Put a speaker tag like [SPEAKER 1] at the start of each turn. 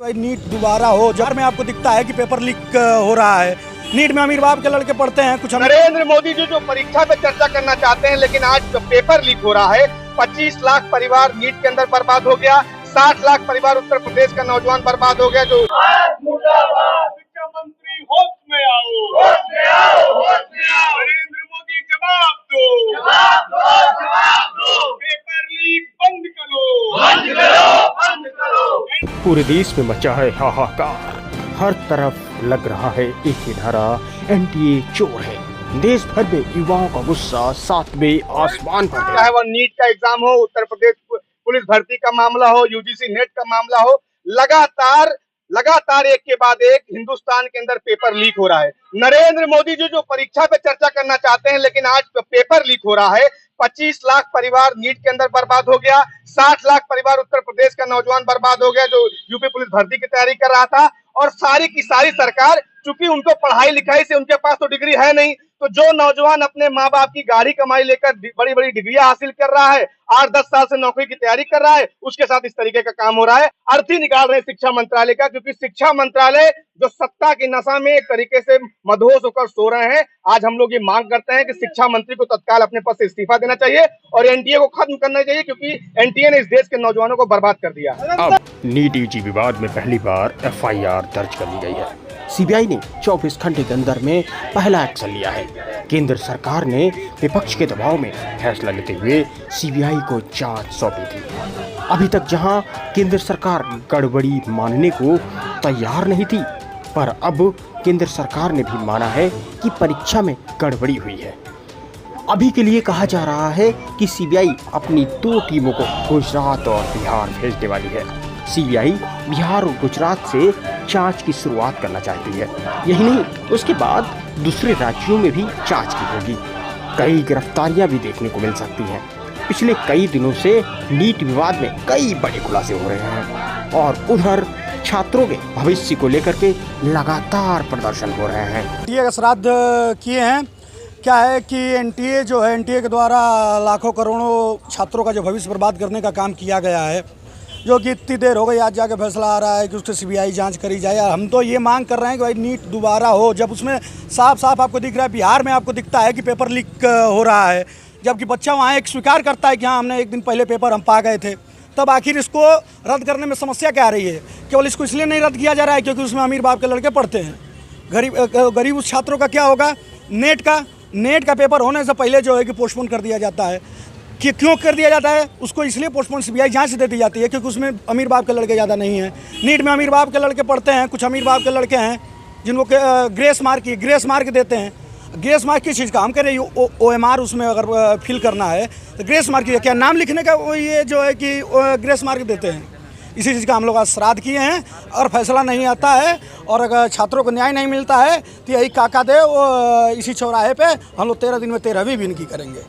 [SPEAKER 1] NEET दोबारा हो। Jar में आपको दिखता है कि पेपर लीक हो रहा है। नीट में अमीर बाप के लड़के पढ़ते हैं। कुछ
[SPEAKER 2] नरेंद्र मोदी जी जो परीक्षा पे चर्चा करना चाहते हैं, लेकिन आज पेपर लीक हो रहा है। 25 लाख परिवार नीट के अंदर बर्बाद हो गया। 60 लाख परिवार उत्तर प्रदेश का नौजवान बर्बाद हो गया। जो शिक्षा मंत्री होश में आओ, होश में आओ, होश में आओ। नरेंद्र मोदी जवाब दो, जवाब दो, जवाब दो। पेपर लीक बंद करो, बंद करो, बंद करो।
[SPEAKER 3] पूरे देश में मचा है हाहाकार। हर तरफ लग रहा है एक ही नारा, एनटीए चोर है। देश भर में युवाओं का गुस्सा सातवें आसमान पर है।
[SPEAKER 2] चाहे वो नीट का एग्जाम हो, उत्तर प्रदेश पुलिस भर्ती का मामला हो, यूजीसी नेट का मामला हो, लगातार एक के बाद एक हिंदुस्तान के अंदर पेपर लीक हो रहा है। नरेंद्र मोदी जी जो परीक्षा पे चर्चा करना चाहते हैं, लेकिन आज पेपर लीक हो रहा है। 25 लाख परिवार नीट के अंदर बर्बाद हो गया। 60 लाख परिवार उत्तर प्रदेश का नौजवान बर्बाद हो गया जो यूपी पुलिस भर्ती की तैयारी कर रहा था। और सारी की सारी सरकार, चूंकि उनको पढ़ाई लिखाई से उनके पास तो डिग्री है नहीं, तो जो नौजवान अपने माँ बाप की गाड़ी कमाई लेकर बड़ी बड़ी डिग्रियां हासिल कर रहा है, 8-10 साल से नौकरी की तैयारी कर रहा है, उसके साथ इस तरीके का काम हो रहा है। अर्थी निकाल रहे हैं शिक्षा मंत्रालय का, क्योंकि शिक्षा मंत्रालय जो सत्ता की नशा में एक तरीके से मदहोश होकर सो रहे हैं। आज हम लोग ये मांग करते हैं कि शिक्षा मंत्री को तत्काल अपने पद से इस्तीफा देना चाहिए और एनटीए को खत्म करना चाहिए, क्योंकि एनटीए ने इस देश के नौजवानों को बर्बाद कर दिया।
[SPEAKER 3] अब नीट यूजी विवाद में पहली बार एफआईआर दर्ज कर ली गई है। सीबीआई ने 24 घंटे के अंदर में पहला एक्शन लिया है। केंद्र सरकार ने विपक्ष के दबाव में फैसला लेते हुए सीबीआई को जांच सौंपी थी। अभी तक जहां केंद्र सरकार गड़बड़ी मानने को तैयार नहीं थी, पर अब केंद्र सरकार ने भी माना है कि परीक्षा में गड़बड़ी हुई है। अभी के लिए कहा जा रहा है कि सीबीआई अपनी 2 टीमों को गुजरात और बिहार भेजने वाली है। सीबीआई बिहार और गुजरात से जांच की शुरुआत करना चाहती है। यही नहीं, उसके बाद दूसरे राज्यों में भी जांच की होगी। कई गिरफ्तारियां भी देखने को मिल सकती हैं। पिछले कई दिनों से नीट विवाद में कई बड़े खुलासे हो रहे हैं और उधर छात्रों के भविष्य को लेकर के लगातार प्रदर्शन हो रहे हैं।
[SPEAKER 1] एनटीए का श्राद्ध किए हैं। क्या है कि एनटीए जो है, एनटीए के द्वारा लाखों करोड़ों छात्रों का जो भविष्य बर्बाद करने का काम किया गया है, जो कि इतनी देर हो गई, आज जाके फैसला आ रहा है कि उसकी सीबीआई जांच करी जाए। हम तो ये मांग कर रहे हैं कि भाई नीट दोबारा हो। जब उसमें साफ साफ आपको दिख रहा है, बिहार में आपको दिखता है कि पेपर लीक हो रहा है, जबकि बच्चा वहाँ एक स्वीकार करता है कि हाँ हमने एक दिन पहले पेपर हम पा गए थे, तब आखिर इसको रद्द करने में समस्या क्या आ रही है? केवल इसको इसलिए नहीं रद्द किया जा रहा है क्योंकि उसमें अमीर बाप के लड़के पढ़ते हैं। गरीब उस छात्रों का क्या होगा? नेट का पेपर होने से पहले जो है कि पोस्टपोन कर दिया जाता है। कि क्यों कर दिया जाता है? उसको इसलिए पोस्टपोन सीबीआई जांच से दे दी जाती है क्योंकि उसमें अमीर बाप के लड़के ज़्यादा नहीं हैं। नीट में अमीर बाप के लड़के पढ़ते हैं। कुछ अमीर बाप के लड़के हैं जिनको ग्रेस मार्क देते हैं। ग्रेस मार्क किस चीज़ का? हम कह रहे हैं OMR उसमें अगर फिल करना है तो ग्रेस मार्क क्या नाम लिखने का वो ये जो है कि ग्रेस मार्क देते हैं। इसी चीज़ का हम लोग आज श्राद्ध किए हैं और फैसला नहीं आता है और अगर छात्रों को न्याय नहीं मिलता है तो यही काका दे इसी चौराहे पे हम लोग 13 दिन में 13वीं विनती करेंगे।